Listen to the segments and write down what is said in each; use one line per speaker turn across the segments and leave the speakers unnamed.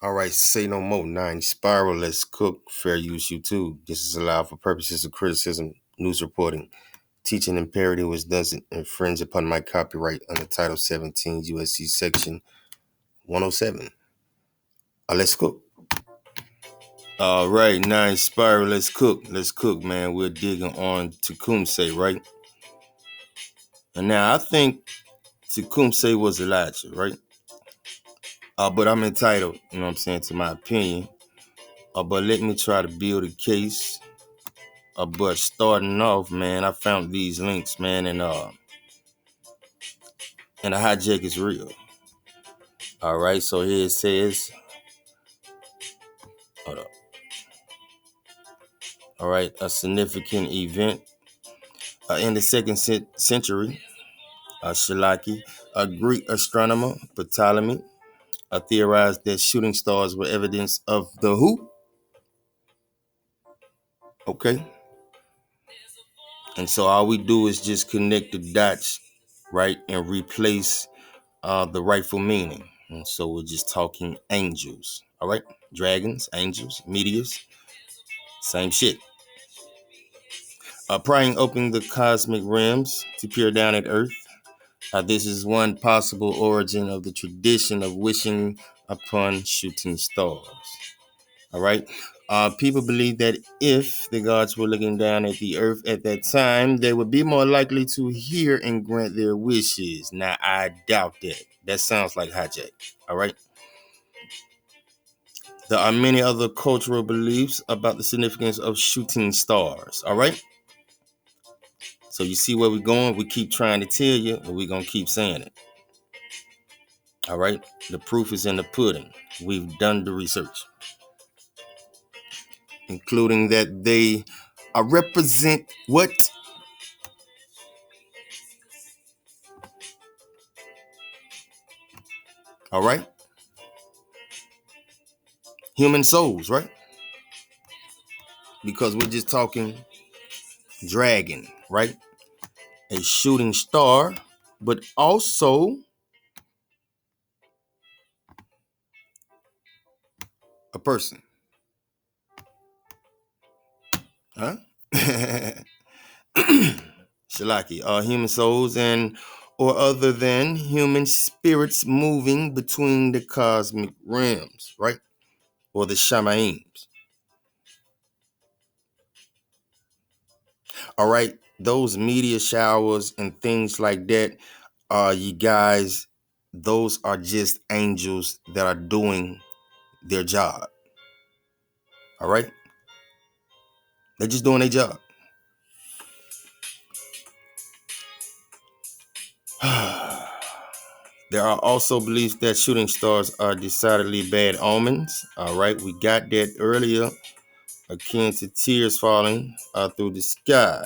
All right, say no more. Nine Spiral, let's cook. Fair use YouTube. This is allowed for purposes of criticism, news reporting, teaching and parody, which doesn't infringe upon my copyright under Title 17 USC Section 107. Let's cook. All right, Nine Spiral, let's cook. Let's cook, man. We're digging on Tecumseh, right? And now I think Tecumseh was Elijah, right? But I'm entitled, you know what I'm saying, to my opinion. But let me try to build a case. But starting off, man, I found these links, man, and the hijack is real. All right, so here it says, hold up. All right, a significant event in the second century, Shalaki, a Greek astronomer, Ptolemy, theorized that shooting stars were evidence of the who? Okay, and so all we do is just connect the dots, right, and replace the rightful meaning. And so we're just talking angels, all right? Dragons, angels, meteors, same shit. Prying open the cosmic realms to peer down at Earth. This is one possible origin of the tradition of wishing upon shooting stars. All right. People believe that if the gods were looking down at the earth at that time, they would be more likely to hear and grant their wishes. Now, I doubt that. That sounds like hijack. All right. There are many other cultural beliefs about the significance of shooting stars. All right. So you see where we're going. We keep trying to tell you, and we're going to keep saying it. All right. The proof is in the pudding. We've done the research, including that they represent what? All right. Human souls, right? Because we're just talking dragon, right? A shooting star, but also a person. Huh? Shalaki, human souls and or other than human spirits moving between the cosmic realms, right? Or the Shamaim. All right. Those meteor showers and things like that, you guys, those are just angels that are doing their job. All right. They're just doing their job. There are also beliefs that shooting stars are decidedly bad omens. All right. We got that earlier, akin to tears falling through the sky.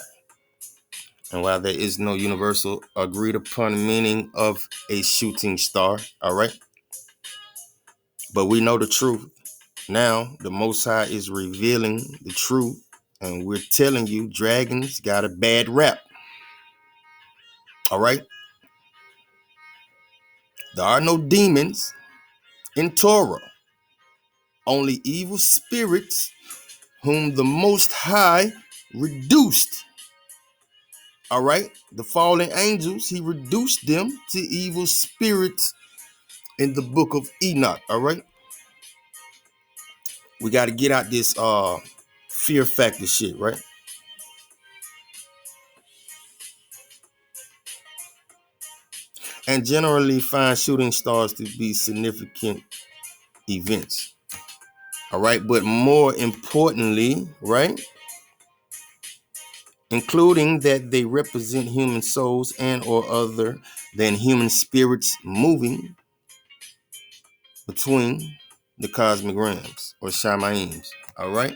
And while there is no universal agreed upon meaning of a shooting star, all right, but we know the truth. Now, the Most High is revealing the truth, and we're telling you dragons got a bad rap. All right? There are no demons in Torah, only evil spirits whom the Most High reduced. All right? The fallen angels, he reduced them to evil spirits in the book of Enoch. All right? We got to get out this fear factor shit, right? And generally find shooting stars to be significant events. All right. But more importantly, right, including that they represent human souls and or other than human spirits moving between the cosmic realms or Shamaim. All right.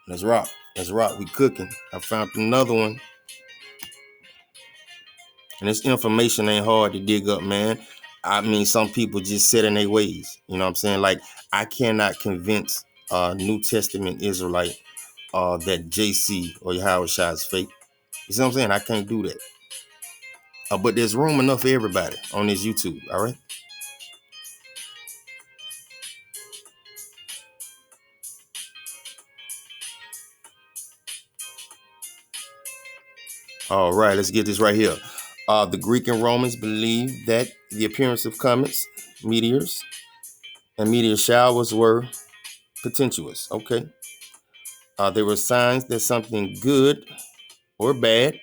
Let's rock. Let's rock. We cooking. I found another one. And this information ain't hard to dig up, man. I mean, some people just sit in their ways. You know what I'm saying? Like, I cannot convince New Testament Israelite that JC or Yahweh Shai is fake. You see what I'm saying? I can't do that. But there's room enough for everybody on this YouTube, all right? All right, let's get this right here. The Greek and Romans believed that the appearance of comets, meteors, and meteor showers were potentious. Okay. There were signs that something good or bad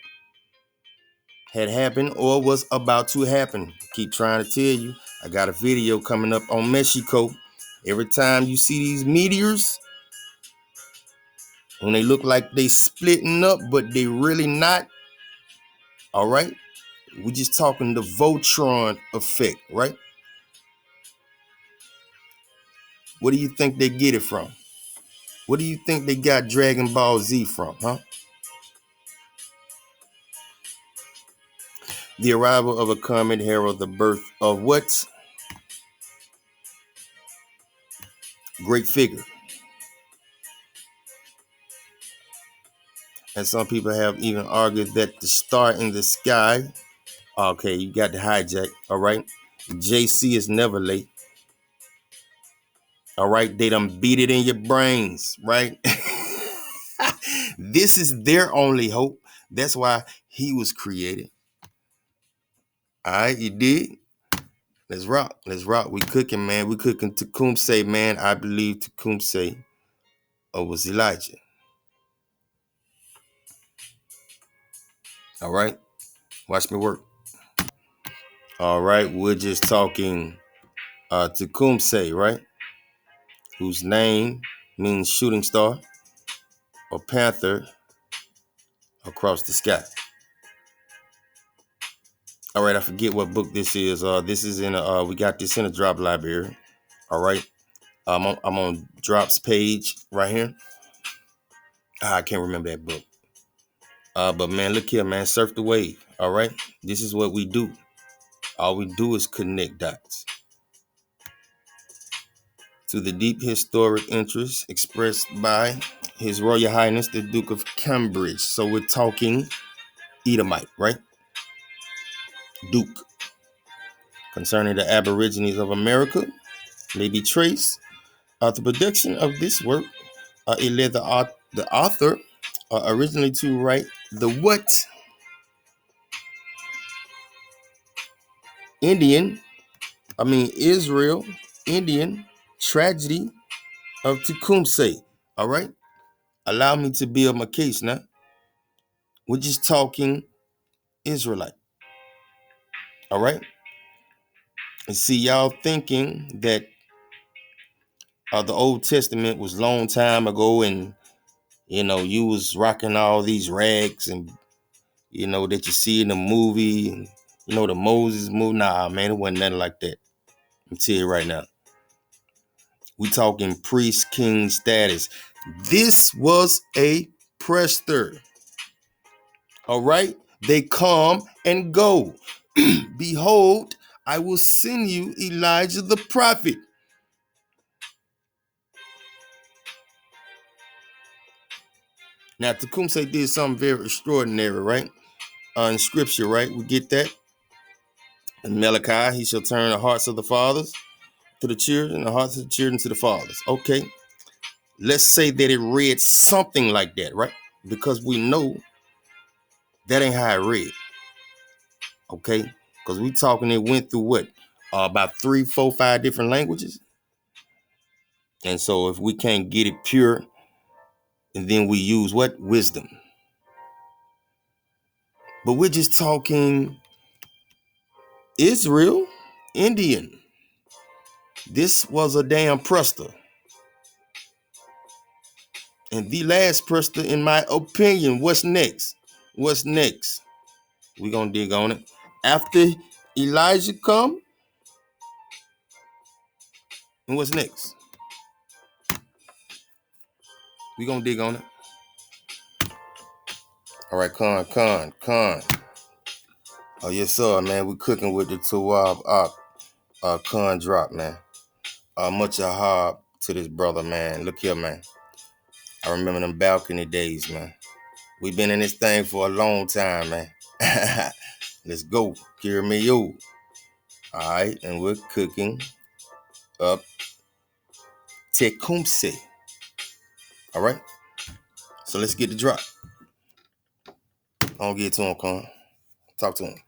had happened or was about to happen. Keep trying to tell you. I got a video coming up on Mexico. Every time you see these meteors, when they look like they splitting up, but they really not. All right. We just talking the Voltron effect, right? What do you think they get it from? What do you think they got Dragon Ball Z from, huh? The arrival of a comet herald the birth of what? Great figure. And some people have even argued that the star in the sky. Okay, you got the hijack. All right. JC is never late. All right. They done beat it in your brains, right? This is their only hope. That's why he was created. All right, you did. Let's rock. Let's rock. We cooking, man. We cooking Tecumseh, man. I believe Tecumseh was Elijah. All right. Watch me work. All right. We're just talking Tecumseh, right? Whose name means shooting star or panther across the sky. All right. I forget what book this is. This is in we got this in a drop library. All right. I'm on Drop's page right here. I can't remember that book. But man, look here, man. Surf the wave. All right. This is what we do. All we do is connect dots to the deep historic interest expressed by His Royal Highness, the Duke of Cambridge. So we're talking Edomite, right? Duke. Concerning the Aborigines of America, may be traced. The production of this work, it led the author originally to write the what? Israel, Indian tragedy of Tecumseh. All right. Allow me to build my case now. We're just talking Israelite. All right. And see, y'all thinking that the Old Testament was long time ago, and you was rocking all these rags, and that you see in the movie, and the Moses movie. Nah, man, it wasn't nothing like that. I'm telling you right now. We talking priest king status. This was a prester. All right. They come and go. Behold, I will send you Elijah the prophet. Now, Tecumseh did something very extraordinary, right? In scripture, right? We get that. In Malachi, he shall turn the hearts of the fathers to the children, the hearts of the children to the fathers. Okay. Let's say that it read something like that, right? Because we know that ain't how it read. Okay. Because we talking, it went through what? About 3, 4, 5 different languages. And so if we can't get it pure, and then we use what? Wisdom. But we're just talking Israel, Indian. This was a damn prester. And the last prester, in my opinion, what's next? What's next? We're going to dig on it. After Elijah come, and what's next? We're going to dig on it. All right, Khan. Oh, yes, sir, man. We cooking with the Tawab Khan drop, man. Much ahab to this brother, man. Look here, man. I remember them balcony days, man. We've been in this thing for a long time, man. Let's go. Hear me, you. All right, and we're cooking up Tecumseh. All right, so let's get the drop. I'll get to him, Con. Talk to him.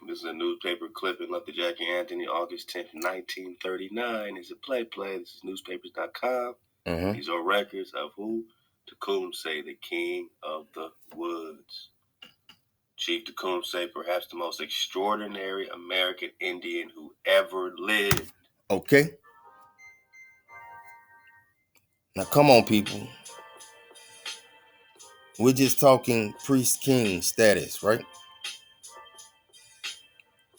This is a newspaper clipping of the Jackie Anthony, August 10th, 1939. It's a play. This is newspapers.com.
Mm-hmm.
These are records of who? Tecumseh, the king of the woods. Chief Tecumseh, perhaps the most extraordinary American Indian who ever lived.
Okay. Now, come on, people. We're just talking priest-king status, right?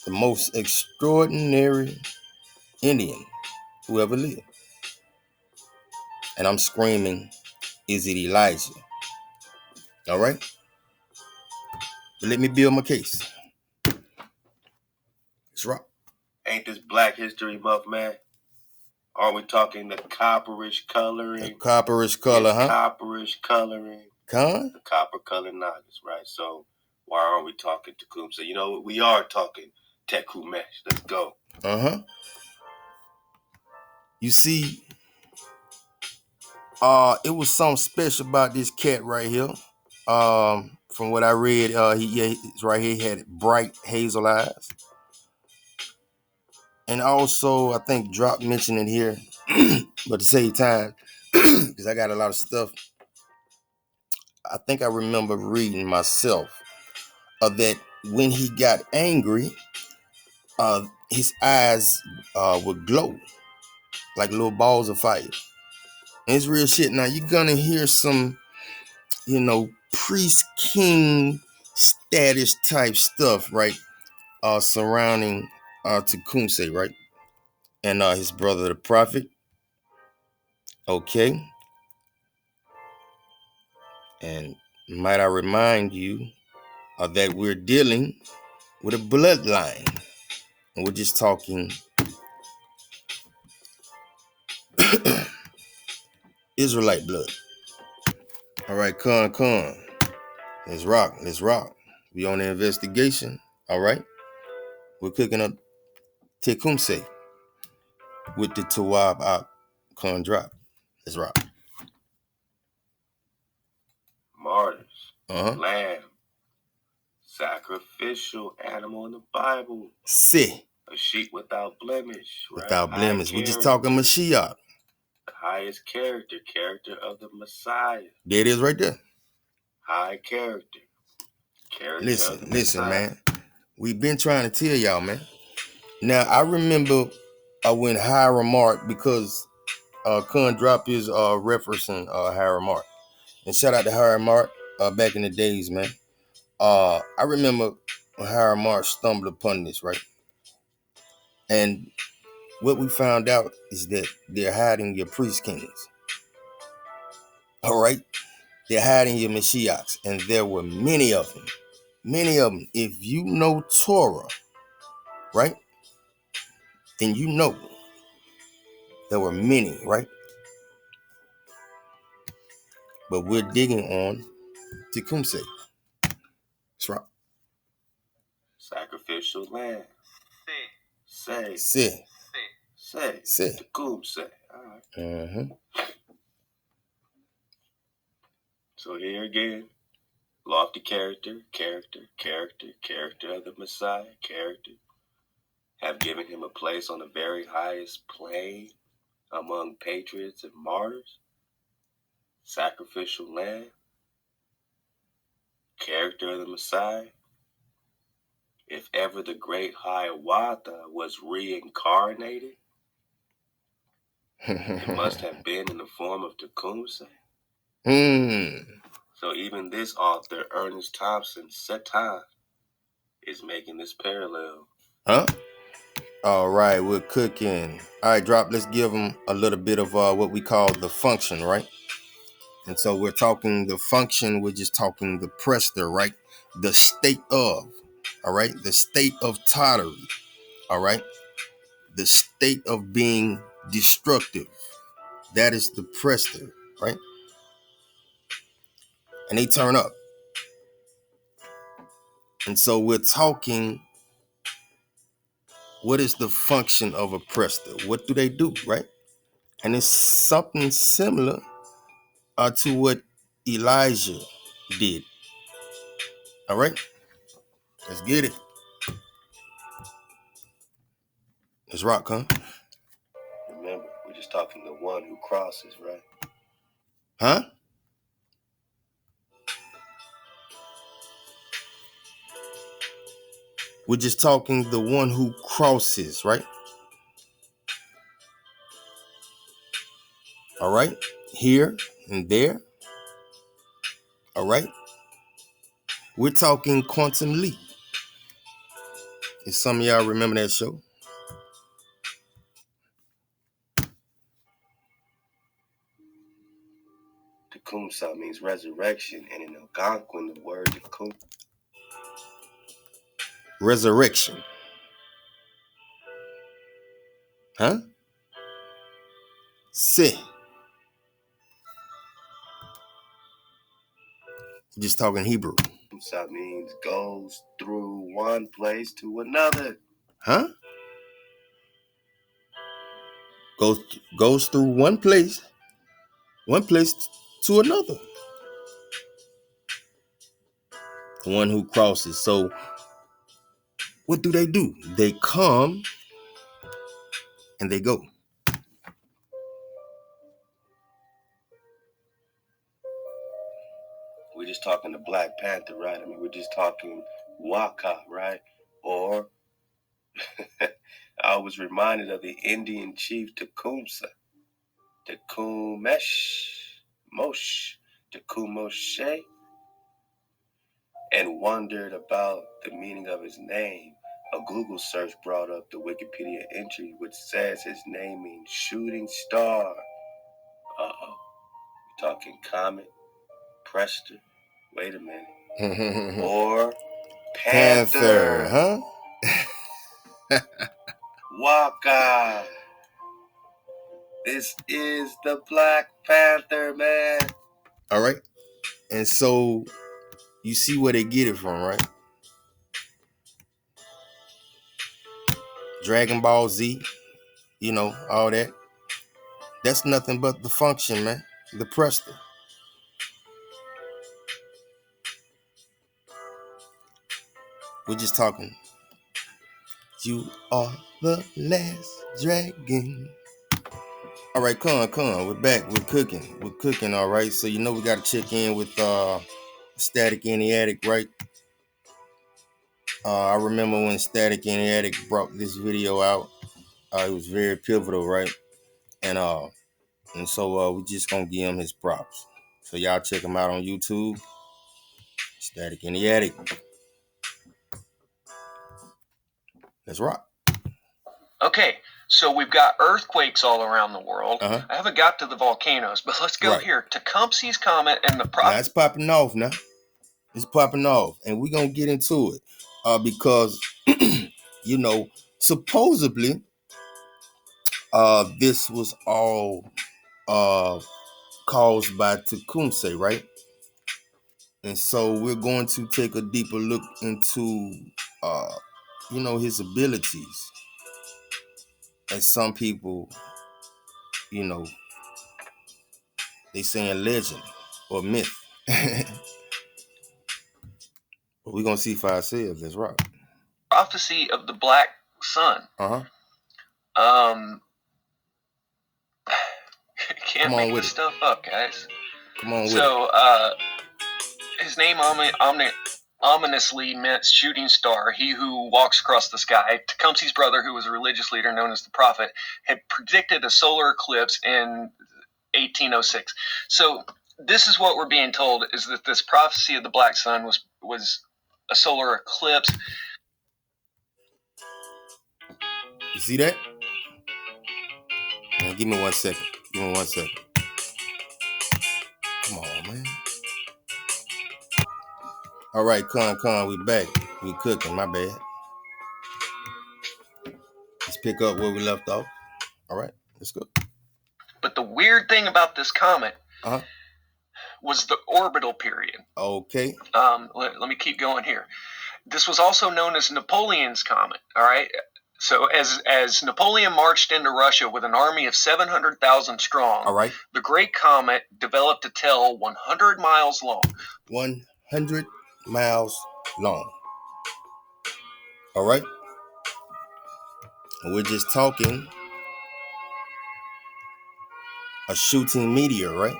The most extraordinary Indian who ever lived. And I'm screaming, is it Elijah? All right? But let me build my case. Let's rock.
Ain't this Black History Month, man? Are we talking the copperish coloring?
The copperish color,
it's
huh?
Copperish coloring.
Con?
The copper colored nuggets, right? So why are we talking Tecumseh? You know, we are talking Tecumseh. Let's go.
Uh-huh. You see, it was something special about this cat right here. From what I read, he's right here. He had bright hazel eyes. And also, I think Drop mentioned it here, but to save time, because I got a lot of stuff, I think I remember reading myself that when he got angry, his eyes would glow like little balls of fire. And it's real shit. Now, you're going to hear some, priest king status type stuff, right? Surrounding Tecumseh, right? And his brother, the prophet. Okay. And might I remind you that we're dealing with a bloodline. And we're just talking Israelite blood. All right, Con. Let's rock. We on the investigation. All right. We're cooking up Tecumseh with the Tawab Con drop. Let's rock.
Martyrs. Lamb. Sacrificial animal in the Bible.
See.
A sheep without blemish, right?
Without blemish. We're just talking Mashiach.
The highest character of the Messiah.
There it is right there.
High character.
Listen, man. We've been trying to tell y'all, man. Now, I remember when Hiram Mark, because Kun dropped his referencing Hiram Mark. And shout out to Hiram Mark back in the days, man. I remember when Hiram Mark stumbled upon this, right? And what we found out is that they're hiding your priest kings. All right? They're hiding your Mashiachs. And there were many of them. Many of them. If you know Torah, right? Then you know there were many, right? But we're digging on Tecumseh. That's right.
Sacrificial lamb. Say. Tecumseh. All right.
Mm-hmm.
So here again, lofty character of the Messiah, have given him a place on the very highest plane among patriots and martyrs. Sacrificial lamb, character of the Messiah. If ever the great Hiawatha was reincarnated, it must have been in the form of Tecumseh. So even this author, Ernest Thompson, Setan, is making this parallel.
Huh? All right, we're cooking. All right, Drop, let's give them a little bit of what we call the function, right? And so we're talking the function, we're just talking the prester, right? The state of, all right? The state of tottery, all right? The state of being destructive. That is the prester, right? And they turn up. And so we're talking, what is the function of a prester? What do they do, right? And it's something similar to what Elijah did. All right, let's get it. Let's rock, huh?
Remember, we're just talking the one who crosses, right?
Huh? We're just talking the one who crosses, right? All right, here and there. All right, we're talking quantum leap. If some of y'all remember that show,
Tecumseh means resurrection, and in Algonquin, the word Tecum
resurrection, huh? Se. We're just talking Hebrew,
means goes through one place to another.
huh? Goes through one place to another. The one who crosses. So what do? They come and they go.
We're just talking the Black Panther, right? I mean, we're just talking Waka, right? Or I was reminded of the Indian chief Tecumseh, Tecumseh, and wondered about the meaning of his name. A Google search brought up the Wikipedia entry, which says his name means shooting star. Uh-oh. We're talking comet, Prester, wait a minute, or Panther,
huh?
Waka. This is the Black Panther, man.
All right. And so you see where they get it from, right? Dragon Ball Z, all that. That's nothing but the function, man. The Prester. We're just talking. You are the last dragon. All right, come on. We're back. We're cooking, all right. So we got to check in with Static in the Attic, right? I remember when Static in the Attic brought this video out. It was very pivotal, right? And so we just gonna give him his props. So y'all check him out on YouTube. Static in the Attic. Let's rock.
Okay, so we've got earthquakes all around the world.
Uh-huh.
I haven't got to the volcanoes, but let's go here. Tecumseh's Comet and the
Now it's popping off now. It's popping off. And we're going to get into it. Because, supposedly, this was all caused by Tecumseh, right? And so we're going to take a deeper look into, his abilities. As some people, they saying legend or myth. But we're going to see for ourselves. Let's rock.
prophecy of the Black Sun.
Uh-huh.
Can't make this stuff up, guys.
Come on with it.
So, his name ominously meant shooting star, he who walks across the sky. Tecumseh's brother, who was a religious leader known as the Prophet, had predicted a solar eclipse in 1806. So this is what we're being told, is that this prophecy of the Black Sun was a solar eclipse.
You see that? Man, give me 1 second. Come on, man. All right, come. We back. We cooking. My bad. Let's pick up where we left off. All right, let's go.
But the weird thing about this comet was the orbital period.
Okay.
Let me keep going here. This was also known as Napoleon's comet. All right. So as Napoleon marched into Russia with an army of 700,000 strong,
all right,
the Great Comet developed a tail 100 miles long.
100 miles long. All right? And we're just talking a shooting meteor, right?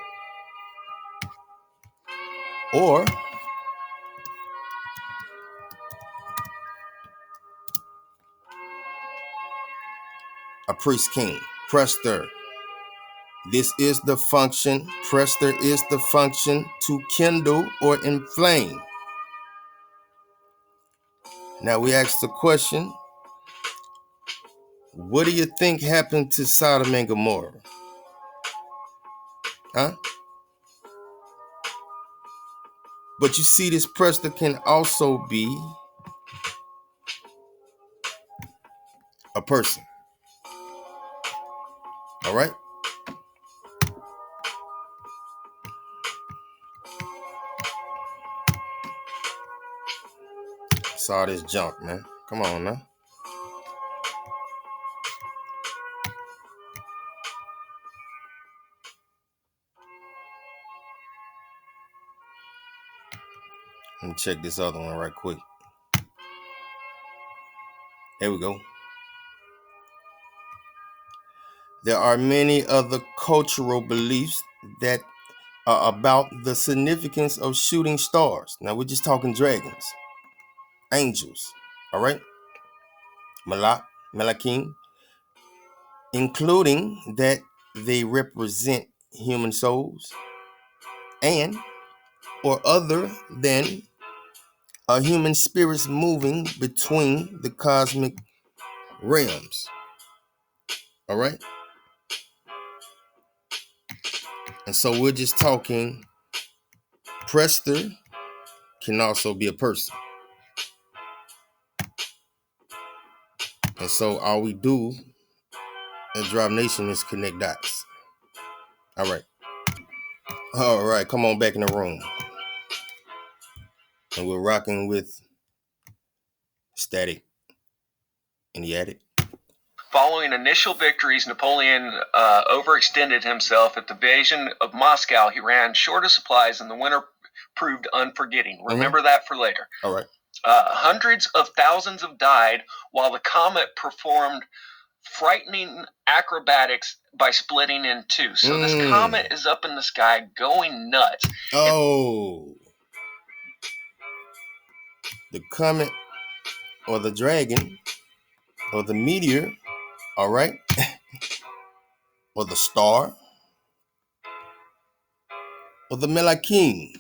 Or a priest king. Prester. This is the function. Prester is the function to kindle or inflame. Now we ask the question, what do you think happened to Sodom and Gomorrah? Huh? But you see, this prester can also be a person. All right? Saw this junk, man. Come on now. Let me check this other one right quick. There we go. There are many other cultural beliefs that are about the significance of shooting stars. Now we're just talking dragons, angels, all right? Malakim, including that they represent human souls and or other than human spirits moving between the cosmic realms. All right. And so we're just talking Prester can also be a person. And so all we do at Drive Nation is connect dots. All right. All right. Come on back in the room. And we're rocking with Static in the attic.
Following initial victories, Napoleon overextended himself. At the invasion of Moscow, he ran short of supplies, and the winter proved unforgiving. Remember that for later.
All right.
Hundreds of thousands have died, while the comet performed frightening acrobatics by splitting in two. So this comet is up in the sky going nuts.
Oh. The comet or the dragon or the meteor, all right, or the star or the Melakim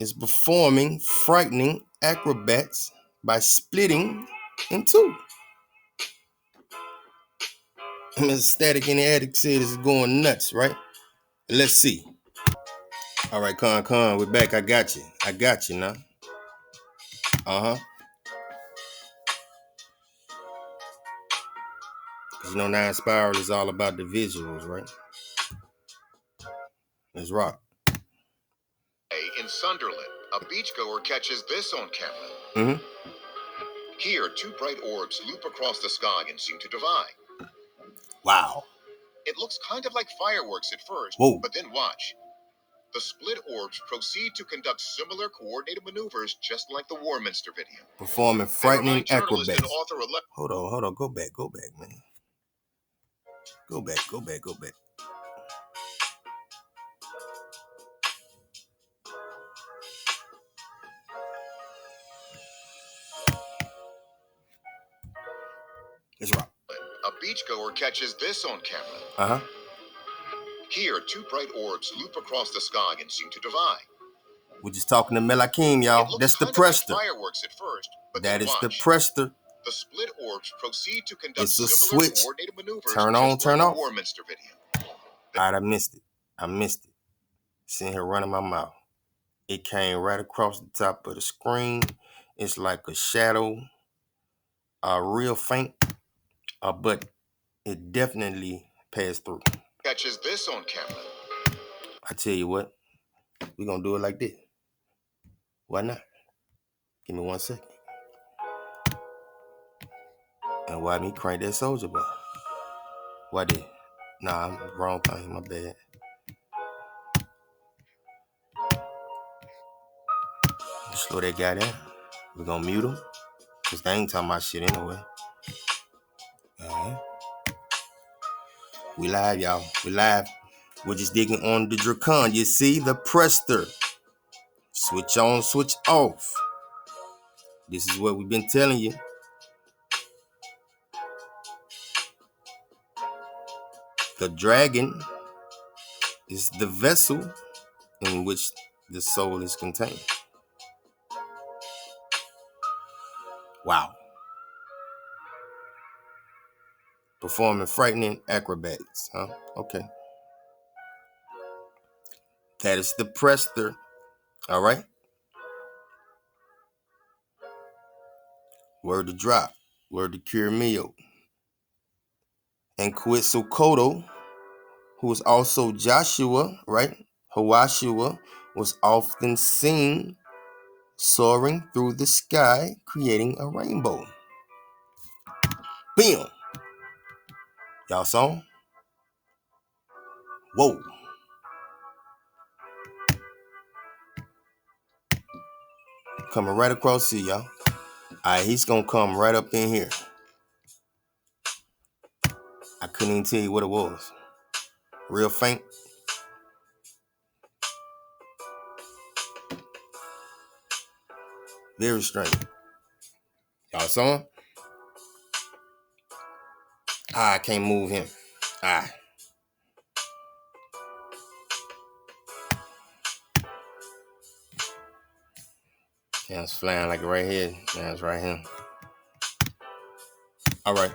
is performing frightening acrobats by splitting in two. Mr. Static in the attic said it's going nuts, right? Let's see. All right, Con, we're back. I got you now. Uh-huh. Because you know, Nine Spiral is all about the visuals, right? Let's rock.
In Sunderland, a beachgoer catches this on camera.
Mm-hmm.
Here, two bright orbs loop across the sky and seem to divide.
Wow.
It looks kind of like fireworks at first, but then watch. The split orbs proceed to conduct similar coordinated maneuvers just like the Warminster video.
Performing frightening acrobats.
Hold
on. Go back, man. Go back. Let's rock.
A beachgoer catches this on camera.
Uh-huh.
Here, two bright orbs loop across the sky and seem to divide.
We're just talking to Melakim, y'all. That's the Prester.
Like fireworks at first, but
that is the Prester.
The split orbs proceed to conduct
it's a
similar
switch.
Coordinated maneuvers
Turn on, turn
like
off.
The Warminster video.
All right, I missed it. Sitting here running my mouth. It came right across the top of the screen. It's like a shadow, real faint, but it definitely passed through.
Catches this on camera.
I tell you what, we're gonna do it like this. Why not? Give me 1 second. And why me crank that soldier boy? Why did? Nah, I'm wrong thing, my bad. Where they got at? We're gonna mute them, because they ain't talking about shit anyway. Alright. We live, y'all. We live. We're just digging on the Dracon. You see the Prester. Switch on, switch off. This is what we've been telling you. The dragon is the vessel in which the soul is contained. Wow. Performing frightening acrobatics, huh? Okay. That is the Prester. All right. Word to drop. Word to Kiramio. And Quetzalcoatl, who was also Joshua, right? Hoashua was often seen soaring through the sky, creating a rainbow. Bam! Y'all saw him? Whoa. Coming right across here, y'all. All right, he's going to come right up in here. I couldn't even tell you what it was. Real faint. Very strange. Y'all saw him? I can't move him. Ah. Yeah, it's flying like right here. Yeah, it's right here. All right.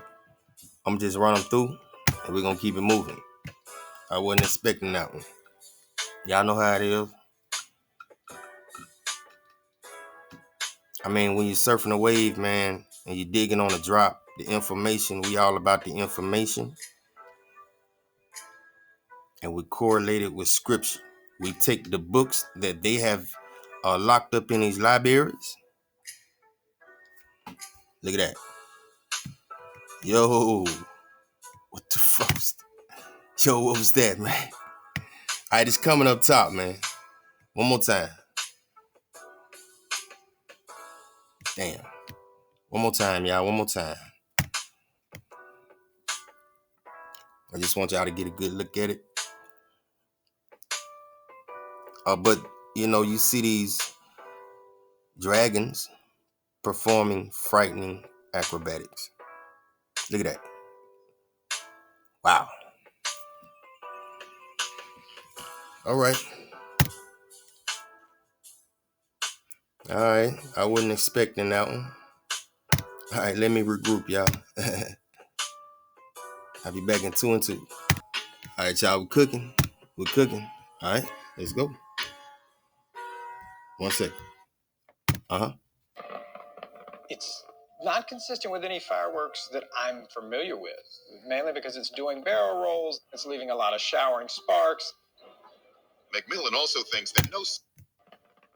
I'm just running through, and we're going to keep it moving. I wasn't expecting that one. Y'all know how it is. I mean, when you're surfing a wave, man, and you're digging on a drop, the information, we all about the information, and we correlate it with scripture. We take the books that they have locked up in these libraries. Look at that. Yo, what the fuck? Yo, what was that, man? All right, it's coming up top, man. One more time. Damn. One more time, y'all. One more time. I just want y'all to get a good look at it. But, you know, you see these dragons performing frightening acrobatics. Look at that. Wow. All right. All right. I wasn't expecting that one. All right, let me regroup, y'all. I'll be back in 2 and 2. All right, y'all, we're cooking. We're cooking. All right, let's go. 1 second. Uh-huh.
It's not consistent with any fireworks that I'm familiar with, mainly because it's doing barrel rolls, it's leaving a lot of showering sparks.
McMillan also thinks that no...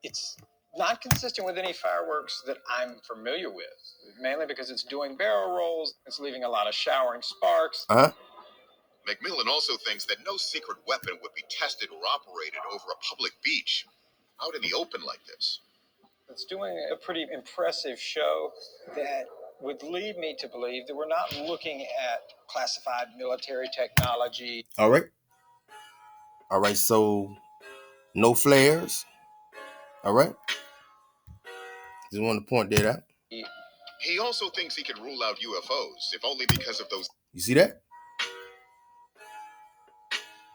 It's not consistent with any fireworks that I'm familiar with, mainly because it's doing barrel rolls, it's leaving a lot of showering sparks.
Uh-huh.
McMillan also thinks that no secret weapon would be tested or operated over a public beach, out in the open like this.
It's doing a pretty impressive show that would lead me to believe that we're not looking at classified military technology.
All right. All right, so no flares. All right. Just want to point that out.
He also thinks he can rule out UFOs, if only because of those...
You see that?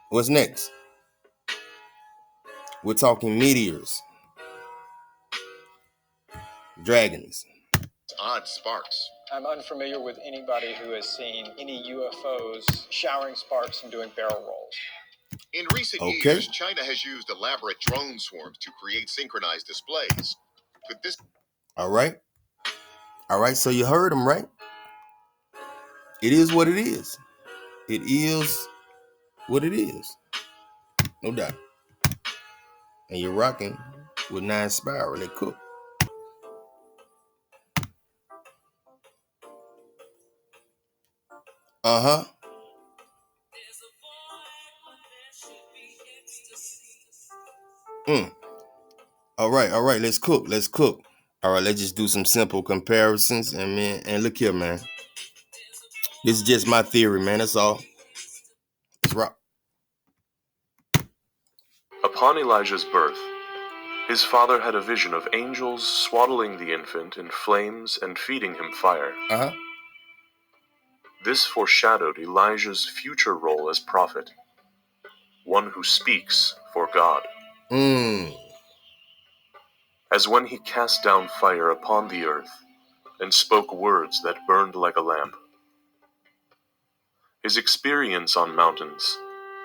What's next? We're talking meteors. Dragons.
odd sparks.
I'm unfamiliar with anybody who has seen any UFOs showering sparks and doing barrel rolls.
In recent years, China has used elaborate drone swarms to create synchronized displays. Could this...
All right. All right, so you heard him, right? It is what it is. It is what it is. No doubt. And you're rocking with 9 Spiral at Cook. Uh-huh. All right, let's cook. All right, let's just do some simple comparisons. And man, and look here, man. This is just my theory, man. That's all. Let's rock.
Upon Elijah's birth, his father had a vision of angels swaddling the infant in flames and feeding him fire. This foreshadowed Elijah's future role as prophet, one who speaks for God. As when he cast down fire upon the earth and spoke words that burned like a lamp. His experience on mountains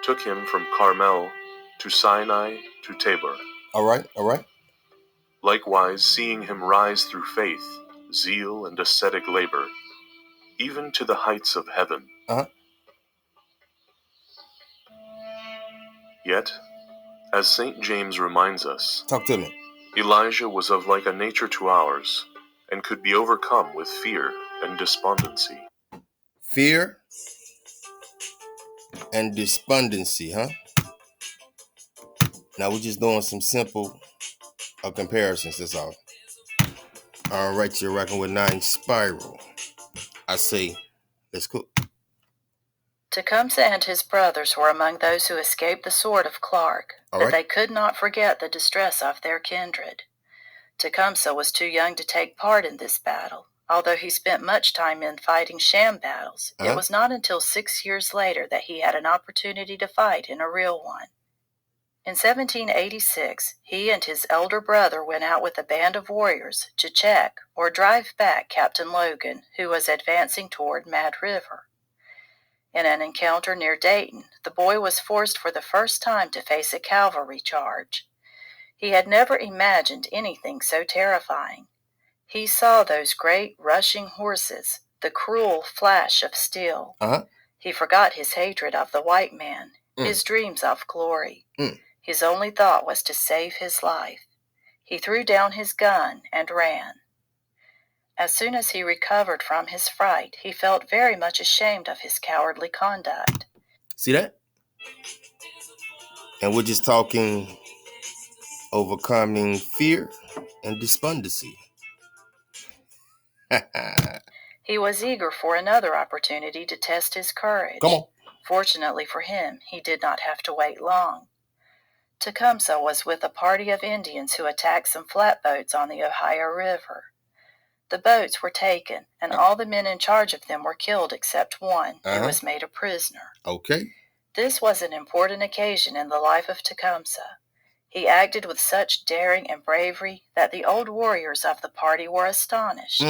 took him from Carmel to Sinai to Tabor.
All right.
Likewise, seeing him rise through faith, zeal, and ascetic labor, even to the heights of heaven. Yet, as St. James reminds us,
Talk to me.
Elijah was of like a nature to ours, and could be overcome with fear and despondency.
Fear and despondency, huh? Now we're just doing some simple comparisons, that's all. All right, you're rocking with 9 Spiral. I say, let's cook.
Tecumseh and his brothers were among those who escaped the sword of Clark, but they could not forget the distress of their kindred. Tecumseh was too young to take part in this battle. Although he spent much time in fighting sham battles, it was not until 6 years later that he had an opportunity to fight in a real one. In 1786, he and his elder brother went out with a band of warriors to check or drive back Captain Logan, who was advancing toward Mad River. In an encounter near Dayton, the boy was forced for the first time to face a cavalry charge. He had never imagined anything so terrifying. He saw those great rushing horses, the cruel flash of steel. He forgot his hatred of the white man, his dreams of glory. His only thought was to save his life. He threw down his gun and ran. As soon as he recovered from his fright, he felt very much ashamed of his cowardly conduct.
See that? And we're just talking overcoming fear and despondency.
He was eager for another opportunity to test his courage.
Come on.
Fortunately for him, he did not have to wait long. Tecumseh was with a party of Indians who attacked some flatboats on the Ohio River. The boats were taken, and all the men in charge of them were killed except one, who was made a prisoner.
Okay.
This was an important occasion in the life of Tecumseh. He acted with such daring and bravery that the old warriors of the party were astonished.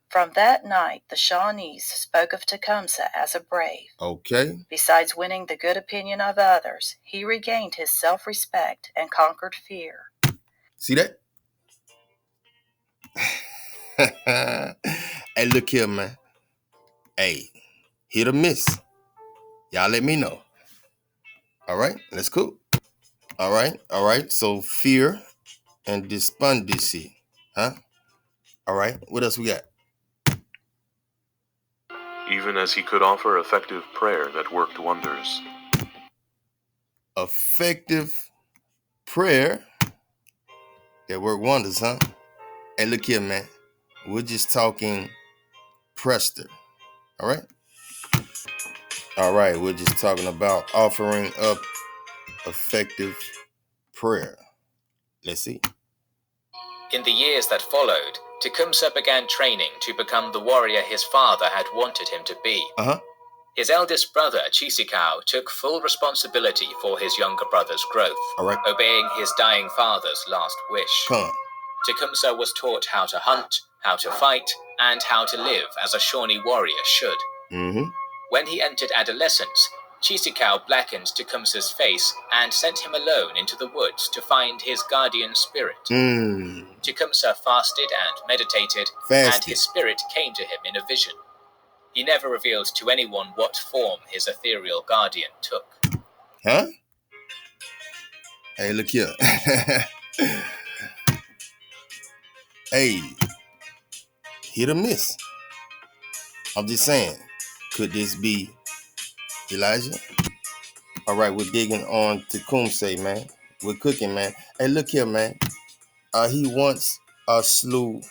From that night, the Shawnees spoke of Tecumseh as a brave.
Okay.
Besides winning the good opinion of others, he regained his self-respect and conquered fear.
See that? Hey, look here, man. Hey, hit or miss. Y'all let me know. All right, let's cook. All right. So fear and despondency, huh? All right, what else we got?
Even as he could offer effective prayer that worked wonders.
Effective prayer that worked wonders, huh? Hey, look here, man. We're just talking Prester. All right? All right, we're just talking about offering up effective prayer. Let's see.
In the years that followed, Tecumseh began training to become the warrior his father had wanted him to be. His eldest brother, Cheeseekau, took full responsibility for his younger brother's growth, obeying his dying father's last wish. Tecumseh was taught how to hunt, how to fight, and how to live as a Shawnee warrior should. When he entered adolescence, Cheeseekau blackened Tecumseh's face and sent him alone into the woods to find his guardian spirit. Tecumseh fasted and meditated, and his spirit came to him in a vision. He never revealed to anyone what form his ethereal guardian took.
Huh? Hey, look here. Hey, hit or miss. I'm just saying, could this be Elijah? All right, we're digging on Tecumseh, man. We're cooking, man. Hey, look here, man. he once slew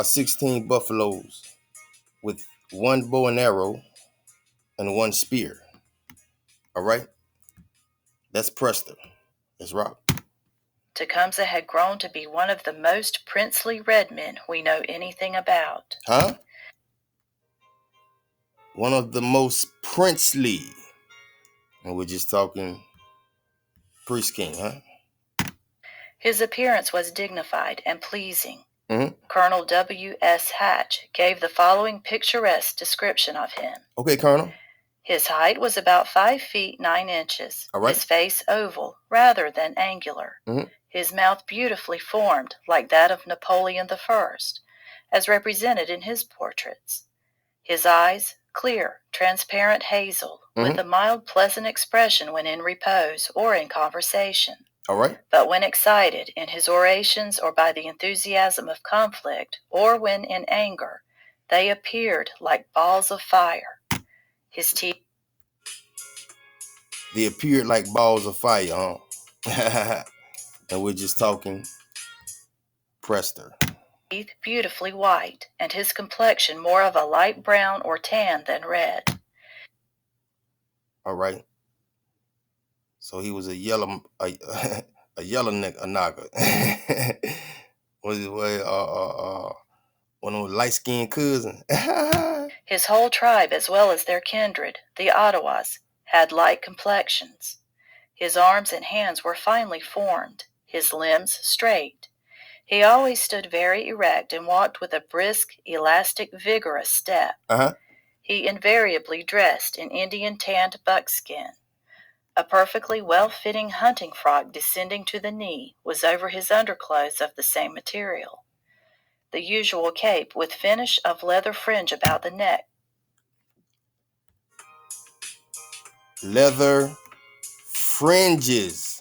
16 buffaloes with one bow and arrow and one spear. All right? That's Prester. That's Rock.
Tecumseh had grown to be one of the most princely red men we know anything about.
Huh? One of the most princely. And we're just talking priest king, huh?
His appearance was dignified and pleasing.
Mm-hmm.
Colonel W.S. Hatch gave the following picturesque description of him.
Okay, Colonel.
His height was about 5 feet 9 inches.
All right.
His face oval rather than angular.
Mm-hmm.
His mouth beautifully formed like that of Napoleon I, as represented in his portraits. His eyes clear, transparent hazel, with a mild, pleasant expression when in repose or in conversation.
All right.
But when excited in his orations or by the enthusiasm of conflict, or when in anger, they appeared like balls of fire. His teeth...
They appeared like balls of fire, huh? And we're just talking Prester.
Teeth beautifully white, and his complexion more of a light brown or tan than red.
All right. So he was a yellow neck, a naga. Was it one of those light-skinned cousins?
His whole tribe, as well as their kindred, the Ottawas, had light complexions. His arms and hands were finely formed, his limbs straight. He always stood very erect and walked with a brisk, elastic, vigorous step. He invariably dressed in Indian tanned buckskin. A perfectly well-fitting hunting frock descending to the knee was over his underclothes of the same material. The usual cape with finish of leather fringe about the neck.
Leather fringes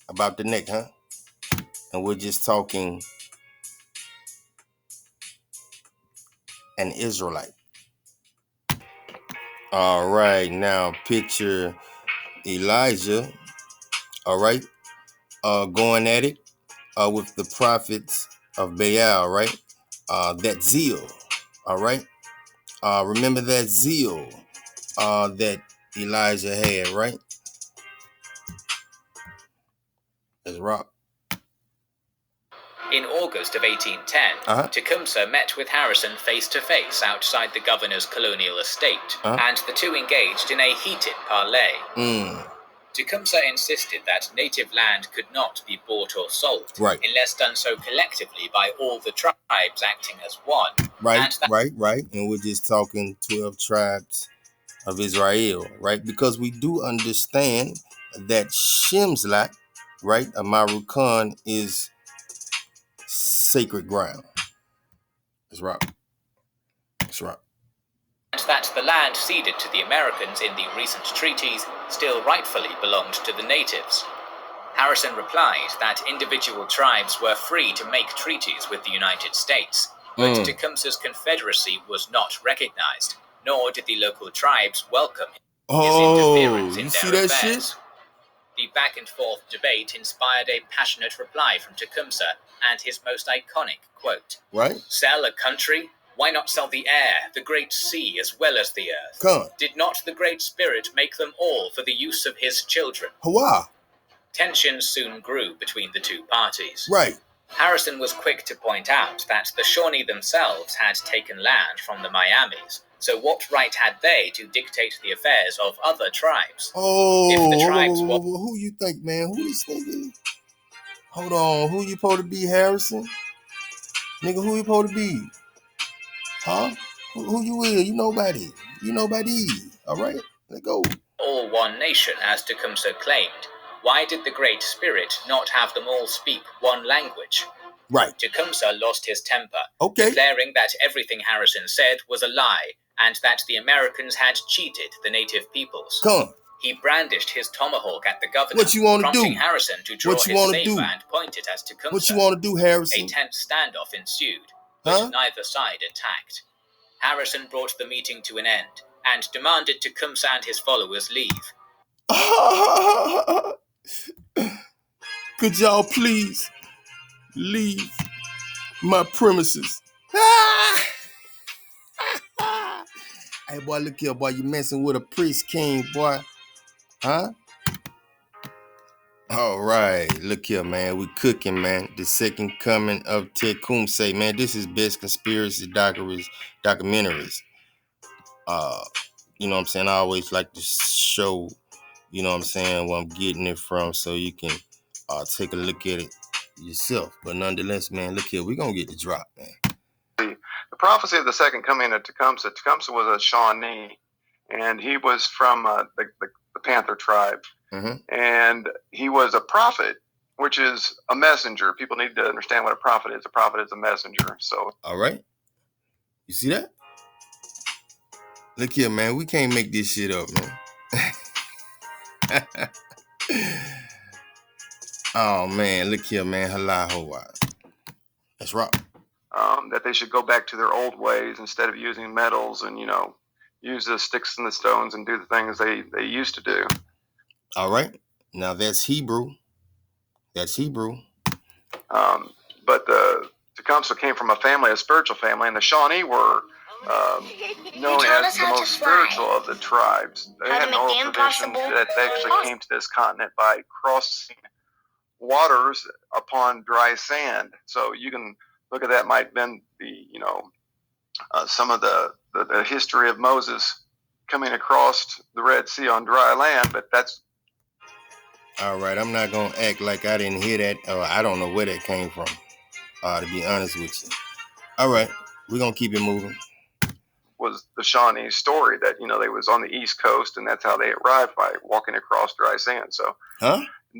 about the neck, huh? And we're just talking an Israelite. All right, now picture Elijah, all right, going at it with the prophets of Baal, right? That zeal, all right? Remember that zeal that Elijah had, right? That's Rock.
In August of 1810, Tecumseh met with Harrison face to face outside the governor's colonial estate, and the two engaged in a heated parley. Tecumseh insisted that native land could not be bought or sold, unless done so collectively by all the tribes acting as one.
Right. And we're just talking 12 tribes of Israel, right? Because we do understand that Shemslak, right, Amaru Khan, is sacred ground. That's right. That's right.
And that the land ceded to the Americans in the recent treaties still rightfully belonged to the natives. Harrison replied that individual tribes were free to make treaties with the United States, but Tecumseh's confederacy was not recognized, nor did the local tribes welcome his interference in their affairs. Shit? The back-and-forth debate inspired a passionate reply from Tecumseh and his most iconic quote.
Right.
Sell a country? Why not sell the air, the great sea, as well as the earth?
Come.
Did not the Great Spirit make them all for the use of his children?
Hurrah.
Tensions soon grew between the two parties.
Right.
Harrison was quick to point out that the Shawnee themselves had taken land from the Miamis, so what right had they to dictate the affairs of other tribes?
If the tribes who you think, man? Who this nigga? Hold on, who you supposed to be, Harrison? Nigga, who you supposed to be? Huh? Who you is? You nobody. You nobody. All right, let's go.
All one nation, as Tecumseh claimed. Why did the Great Spirit not have them all speak one language?
Right.
Tecumseh lost his temper, declaring that everything Harrison said was a lie, and that the Americans had cheated the native peoples.
Come.
He brandished his tomahawk at the governor, prompting Harrison to draw his saber and point it at Tecumseh.
What you want to do, Harrison?
A tense standoff ensued, but neither side attacked. Harrison brought the meeting to an end, and demanded Tecumseh and his followers leave.
Could y'all please Leave my premises. Hey, boy, look here, boy. You messing with a priest king, boy. Huh? All right. Look here, man. We cooking, man. The second coming of Tecumseh, man. This is best conspiracy documentaries. You know what I'm saying? I always like to show, you know what I'm saying, where I'm getting it from so you can take a look at it yourself. But nonetheless, man, look here. We're going to get the drop, man.
The prophecy of the second coming of Tecumseh. Tecumseh was a Shawnee, and he was from the Panther tribe. Mm-hmm. And he was a prophet, which is a messenger. People need to understand what a prophet is. A prophet is a messenger. So,
all right. You see that? Look here, man. We can't make this shit up, man. Oh, man. Look here, man. Hawaii. That's right.
That they should go back to their old ways instead of using metals and, use the sticks and the stones and do the things they used to do.
All right. Now that's Hebrew. But
the Tecumseh came from a spiritual family, and the Shawnee were known as the most spiritual of the tribes. They had an oral tradition that they actually came to this continent by crossing waters upon dry sand. So you can look at that. Might have been some of the history of Moses coming across the Red Sea on dry land, but that's
all right. I'm not gonna act like I didn't hear that. I don't know where that came from. To be honest with you. All right, we're gonna keep it moving.
Was the Shawnee story that they was on the East Coast, and that's how they arrived, by walking across dry sand. So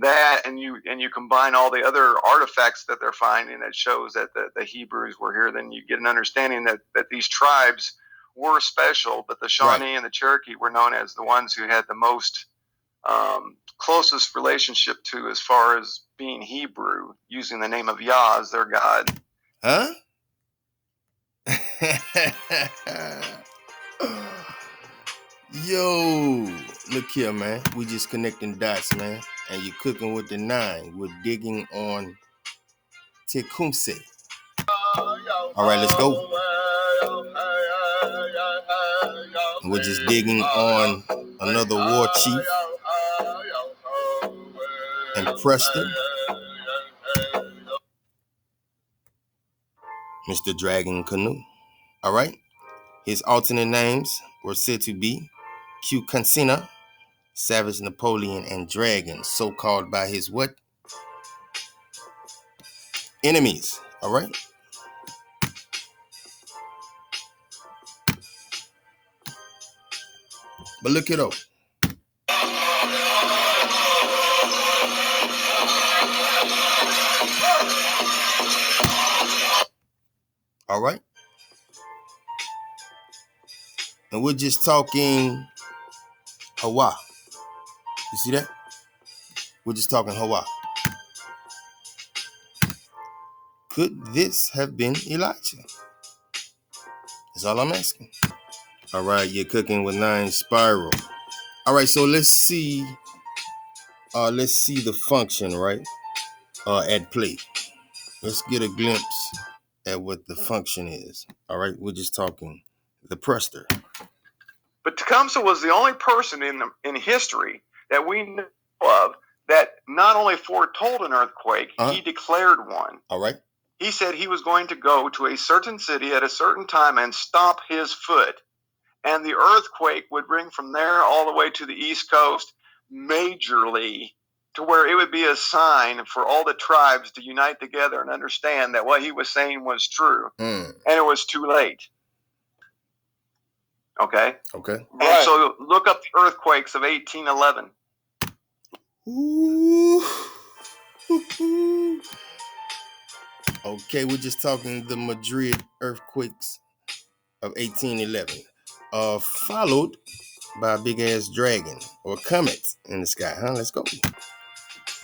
that, and you combine all the other artifacts that they're finding that shows that the Hebrews were here, then you get an understanding that these tribes were special, but the Shawnee and the Cherokee were known as the ones who had the most closest relationship to, as far as being Hebrew, using the name of Yah as their God.
Huh? Yo, look here, man. We just connecting dots, man. And you're cooking with the 9. We're digging on Tecumseh. All right, let's go. And we're just digging on another war chief and Preston, Mr. Dragon Canoe. All right. His alternate names were said to be Tecumseh, Savage Napoleon, and Dragon, so called by his what? Enemies. All right. But look it up. All right. And we're just talking Hawaii. You see that? We're just talking Hawaii. Could this have been Elijah? That's all I'm asking. All right, you're cooking with 9 Spiral. All right, so let's see the function, right? At play. Let's get a glimpse at what the function is. All right, we're just talking the Prester.
But Tecumseh was the only person in history that we know of that not only foretold an earthquake, he declared one.
All right.
He said he was going to go to a certain city at a certain time and stomp his foot, and the earthquake would bring from there all the way to the East Coast majorly, to where it would be a sign for all the tribes to unite together and understand that what he was saying was true. And it was too late. Okay?
Okay.
And so look up the earthquakes of 1811.
Ooh. Okay, we're just talking the Madrid earthquakes of 1811. Followed by a big ass dragon or comet in the sky. Let's go.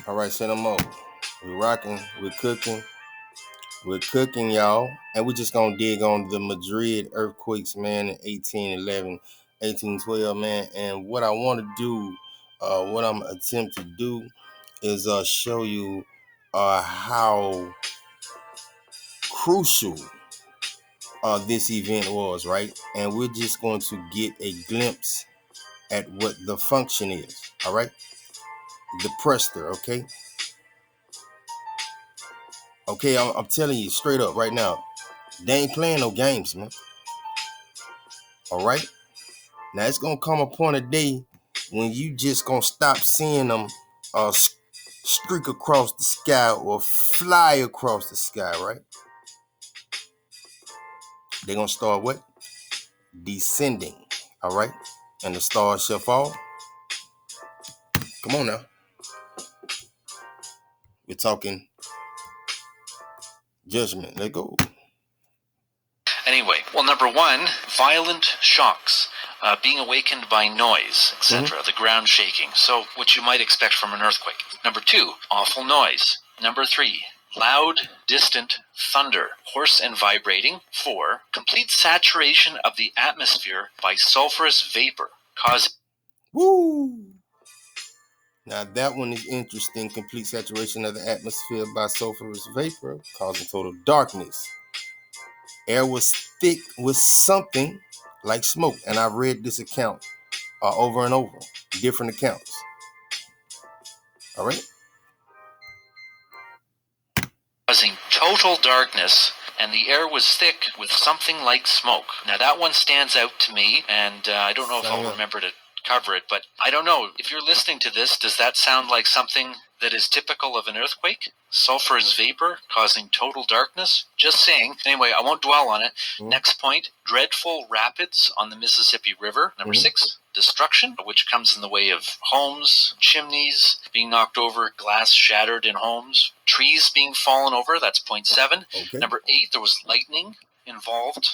All right, send them over. We're rocking, we're cooking, y'all. And we're just gonna dig on the Madrid earthquakes, man, in 1811, 1812, man. And what I want to do, what I'm attempting to do is show you how crucial this event was, right? And we're just going to get a glimpse at what the function is, all right? The Prester, okay? Okay, I'm telling you straight up right now, they ain't playing no games, man. All right? Now, it's going to come upon a day when you just going to stop seeing them streak across the sky or fly across the sky, right? They're going to start what? Descending, all right? And the stars shall fall. Come on now. We're talking judgment. Let's go.
Anyway, well, number one, violent shocks, being awakened by noise, etc., the ground shaking, so what you might expect from an earthquake. Number two, awful noise. Number three, loud, distant thunder, hoarse and vibrating. 4, complete saturation of the atmosphere by sulfurous vapor, causing...
Woo! Now that one is interesting. Complete saturation of the atmosphere by sulfurous vapor, causing total darkness. Air was thick with something like smoke. And I read this account over and over, different accounts. All right?
Causing total darkness, and the air was thick with something like smoke. Now that one stands out to me, and I don't know if I'll remember to cover it, but I don't know. If you're listening to this, does that sound like something that is typical of an earthquake? Sulfurous vapor causing total darkness? Just saying. Anyway, I won't dwell on it. Next point, dreadful rapids on the Mississippi River. Number 6, destruction, which comes in the way of homes, chimneys being knocked over, glass shattered in homes, trees being fallen over. That's point 7. Okay. Number 8, there was lightning involved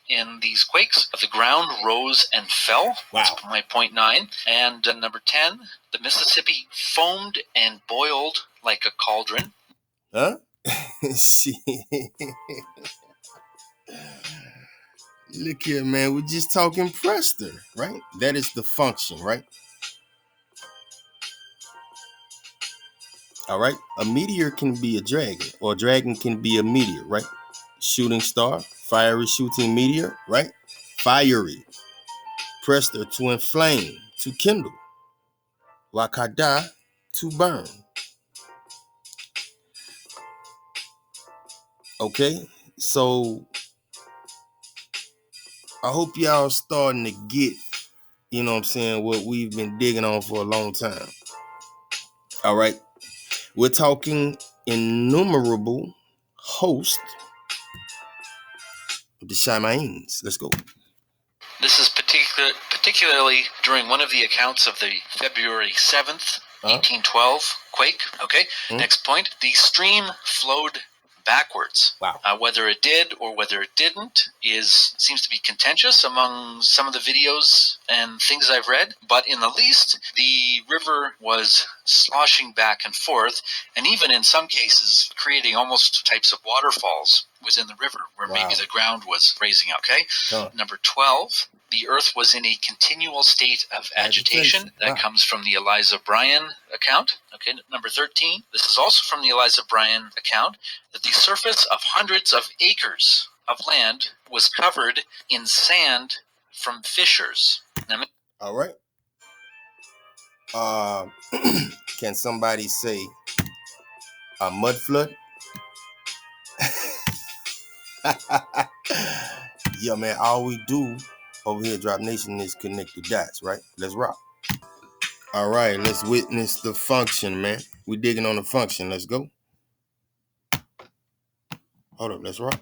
in these quakes. The ground rose and fell. Wow. That's my point 9. And number 10, the Mississippi foamed and boiled like a cauldron.
Huh? Look here, man. We're just talking Prester, right? That is the function, right? All right. A meteor can be a dragon, or a dragon can be a meteor, right? Shooting star, fiery shooting meteor, right? Fiery. Prester, to inflame, to kindle. Wakada, to burn. Okay, so I hope y'all starting to get, you know what I'm saying, what we've been digging on for a long time. All right, we're talking innumerable host of the Shamains. Let's go.
This is particularly during one of the accounts of the February 7th, 1812 quake. Okay, next point. The stream flowed backwards.
Wow.
Whether it did or whether it didn't seems to be contentious among some of the videos and things I've read. But in the least, the river was sloshing back and forth, and even in some cases creating almost types of waterfalls within the river, where maybe the ground was raising. Okay. Number 12. The earth was in a continual state of agitation. That comes from the Eliza Bryan account. Okay, number 13. This is also from the Eliza Bryan account, that the surface of hundreds of acres of land was covered in sand from fissures.
All right. Can somebody say a mud flood? Yeah, man, all we do over here at Drop Nation is connect the dots, right? Let's rock. All right, let's witness the function, man. We digging on the function. Let's go. Hold up, let's rock.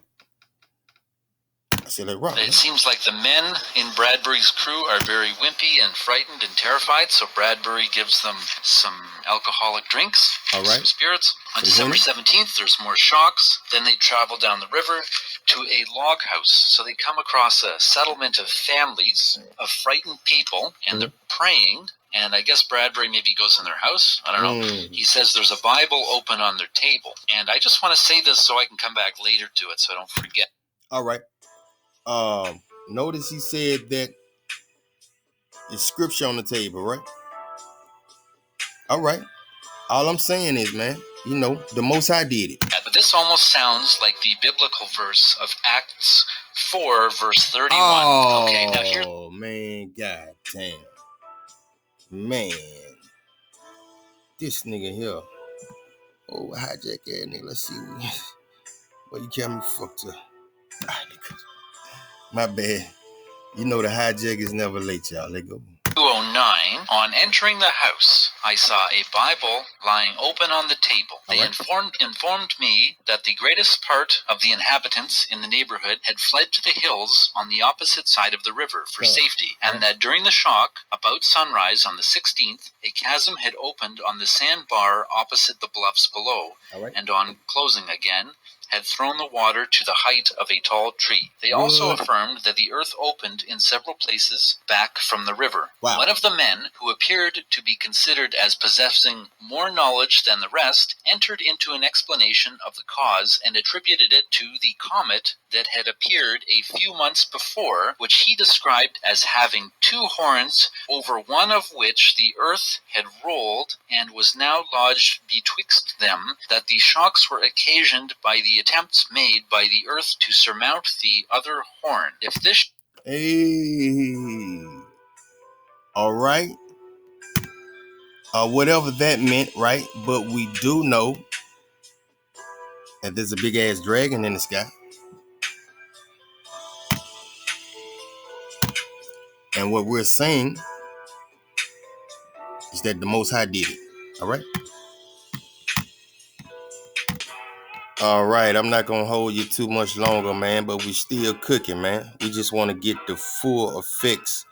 I said let's rock.
It seems like the men in Bradbury's crew are very wimpy and frightened and terrified, so Bradbury gives them some alcoholic drinks, some spirits. On December 17th, there's more shocks. Then they travel down the river to a log house. So they come across a settlement of families of frightened people, and they're praying. And I guess Bradbury maybe goes in their house. I don't know. He says there's a Bible open on their table. And I just want to say this so I can come back later to it so I don't forget.
All right. Notice he said that it's scripture on the table, right? All right. All I'm saying is, man, you know, the Most High did it.
But This almost sounds like the biblical verse of Acts 4, verse 31.
Oh,
okay, now here.
Man, god damn. Man. This nigga here. Oh, hijack ass nigga. Let's see. Well, you got me fucked up. My bad. You know the hijack is never late, y'all. Let go.
209, on entering the house, I saw a Bible lying open on the table. They informed me that the greatest part of the inhabitants in the neighborhood had fled to the hills on the opposite side of the river for safety, and that during the shock, about sunrise on the 16th, a chasm had opened on the sandbar opposite the bluffs below, and on closing again, had thrown the water to the height of a tall tree. They also affirmed that the earth opened in several places back from the river.
Wow.
One of the men, who appeared to be considered as possessing more knowledge than the rest, entered into an explanation of the cause and attributed it to the comet that had appeared a few months before, which he described as having two horns, over one of which the earth had rolled and was now lodged betwixt them, that the shocks were occasioned by the attempts made by the earth to surmount the other horn. If this...
Hey. All right. Whatever that meant, right? But we do know that there's a big ass dragon in the sky. And what we're saying is that the Most High did it. All right? All right. I'm not going to hold you too much longer, man, but we still cooking, man. We just want to get the full effects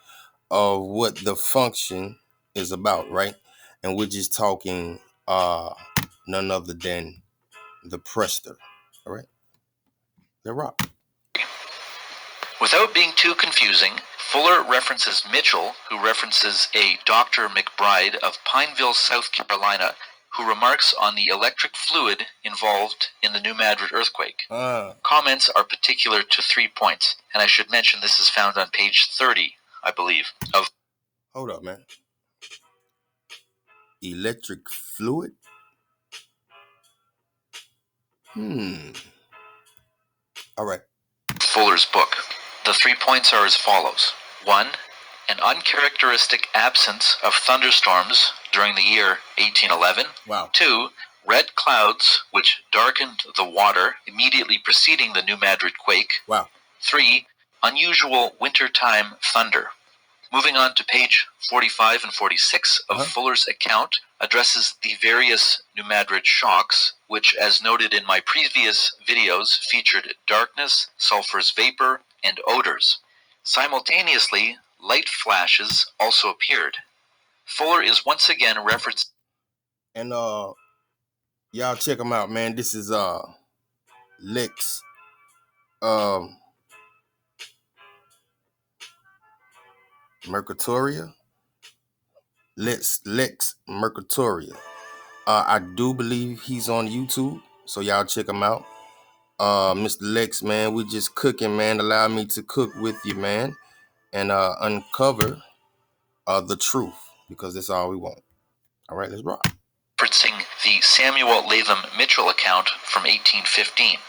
of what the function is about, right? And we're just talking none other than the Prester. All right? The rock.
Without being too confusing, Fuller references Mitchell, who references a Dr. McBride of Pineville, South Carolina, who remarks on the electric fluid involved in the New Madrid earthquake. Comments are particular to 3 points, and I should mention this is found on page 30, I believe, of...
Hold up, man. Electric fluid? All right.
Fuller's book. The 3 points are as follows. 1. An uncharacteristic absence of thunderstorms during the year 1811.
Wow.
2. Red clouds which darkened the water immediately preceding the New Madrid quake.
Wow.
3. Unusual wintertime thunder. Moving on to page 45 and 46 of Fuller's account addresses the various New Madrid shocks, which, as noted in my previous videos, featured darkness, sulfurous vapor, and odors. Simultaneously, light flashes also appeared. Fuller is once again referenced...
And y'all check them out, man. This is Lex Mercatoria. Lex Mercatoria. I do believe he's on YouTube, so y'all check him out. Mr. Lex, man, we just cooking, man. Allow me to cook with you, man, and uncover the truth, because that's all we want. All right, let's rock.
Referencing the Samuel Latham Mitchell account from 1815.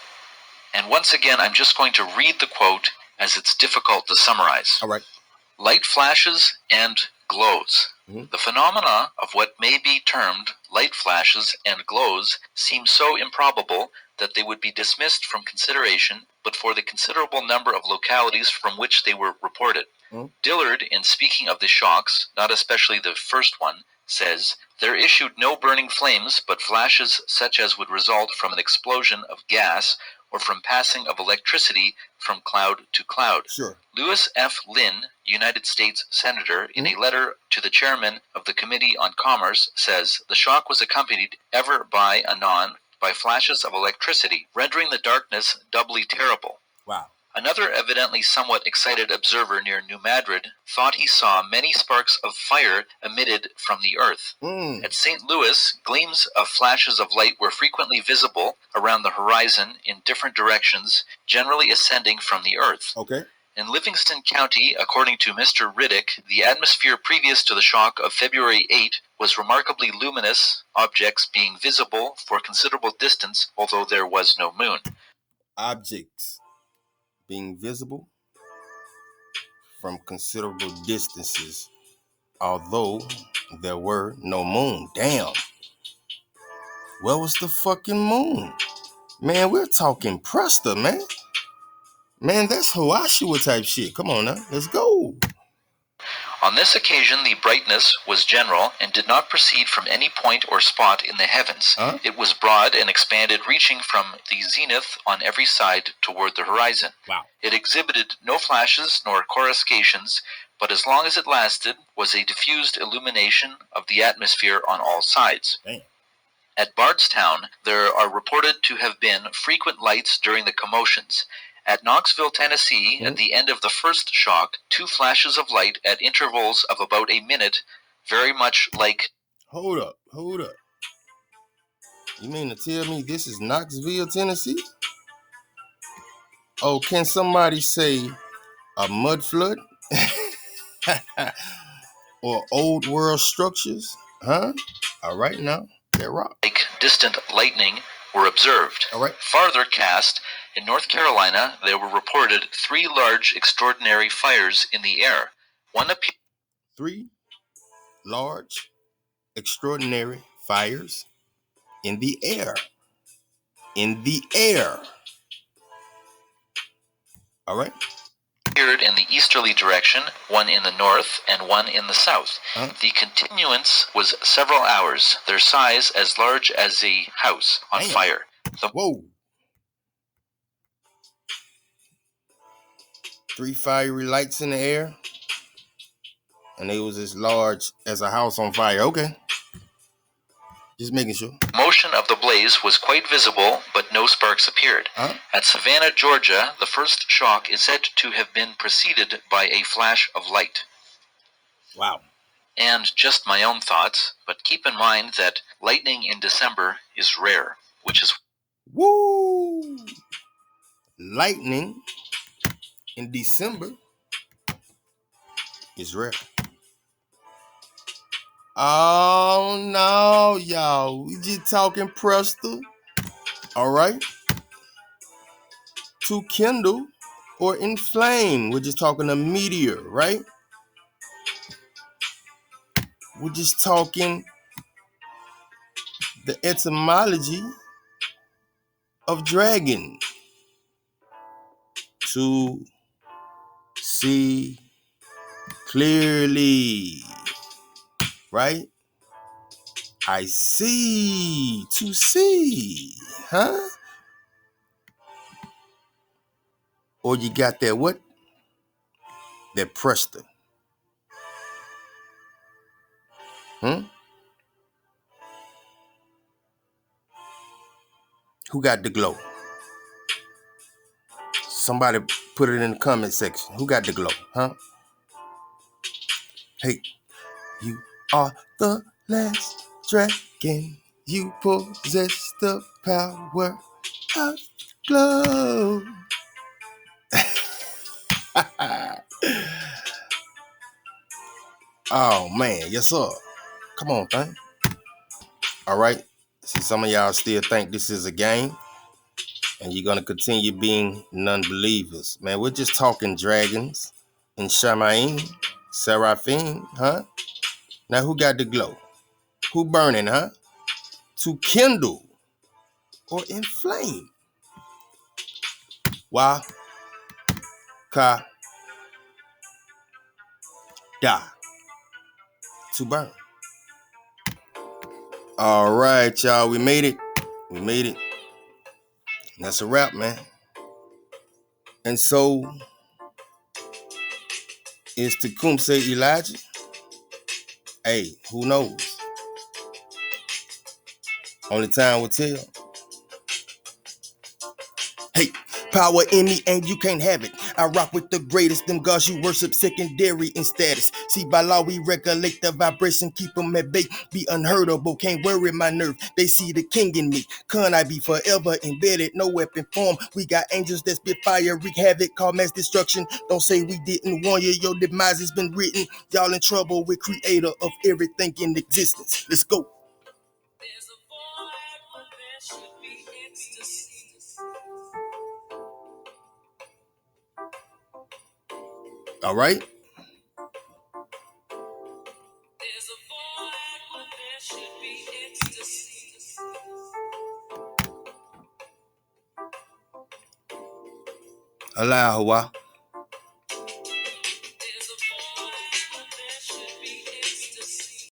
And once again, I'm just going to read the quote as it's difficult to summarize.
All right.
Light flashes and glows. The phenomena of what may be termed light flashes and glows seem so improbable that they would be dismissed from consideration but for the considerable number of localities from which they were reported. Dillard, in speaking of the shocks, not especially the first one, says, "There issued no burning flames, but flashes such as would result from an explosion of gas or from passing of electricity from cloud to cloud."
Sure.
Lewis F. Lynn, United States Senator, in a letter to the chairman of the Committee on Commerce, says, "The shock was accompanied ever by anon by flashes of electricity, rendering the darkness doubly terrible."
Wow.
Another evidently somewhat excited observer near New Madrid thought he saw many sparks of fire emitted from the earth. At St. Louis, gleams of flashes of light were frequently visible around the horizon in different directions, generally ascending from the earth.
Okay.
In Livingston County, according to Mr. Riddick, the atmosphere previous to the shock of February 8 was remarkably luminous, objects being visible for considerable distance, although there was no moon.
Objects being visible from considerable distances, although there were no moon. Damn. Where was the fucking moon? Man, we're talking Presta, man. Man, that's Hoashua type shit. Come on now, let's go.
On this occasion, the brightness was general and did not proceed from any point or spot in the heavens. It was broad and expanded, reaching from the zenith on every side toward the horizon.
Wow.
It exhibited no flashes nor coruscations, but as long as it lasted, was a diffused illumination of the atmosphere on all sides.
Damn.
At Bardstown, there are reported to have been frequent lights during the commotions. At Knoxville, Tennessee, at the end of the first shock, 2 flashes of light at intervals of about a minute, very much like...
Hold up. You mean to tell me this is Knoxville, Tennessee? Oh, can somebody say a mud flood? Or old world structures? Huh? All right now, they're rock.
Like distant lightning were observed.
All right.
Farther cast, in North Carolina, there were reported 3 large extraordinary fires in the air. One appeared...
3 large extraordinary fires in the air. In the air. All right.
Appeared in the easterly direction, one in the north and one in the south. The continuance was several hours, their size as large as a house on fire.
Whoa. 3 fiery lights in the air, and it was as large as a house on fire. Okay. Just making sure.
Motion of the blaze was quite visible, but no sparks appeared. At Savannah, Georgia, the first shock is said to have been preceded by a flash of light.
Wow.
And just my own thoughts, but keep in mind that lightning in December is rare, which is...
Woo! Lightning in December is rare. Oh no, y'all. We just talking Presta. All right. To kindle or inflame. We're just talking a meteor, right? We're just talking the etymology of dragon. To see clearly, right? I see, to see, huh? Or you got that what? That Presta. Who got the glow? Somebody put it in the comment section. Who got the glow, huh? Hey, you are the last dragon. You possess the power of glow. Oh, man. Yes, sir. Come on, thing. All right. See, some of y'all still think this is a game, and you're going to continue being non-believers. Man, we're just talking dragons and Shamaim, Seraphim, huh? Now, who got the glow? Who burning, huh? To kindle or inflame. Why? Ka. Da. To burn. All right, y'all. We made it. We made it. And that's a wrap, man. And so, is Tecumseh Elijah? Hey, who knows? Only time will tell. Hey, Power in me and you can't have it. I rock with the greatest. Them gods you worship secondary in status. See, by law we regulate the vibration, keep them at bay. Be unheardable, can't worry my nerve. They see the king in me. Can I be forever embedded? No weapon form. We got angels that spit fire, wreak havoc, call mass destruction. Don't say we didn't warn you. Your demise has been written. Y'all in trouble with creator of everything in existence. Let's go. There's a void where there should be ecstasy. All right. There's a void where there should be ecstasy. Allah, Hawa.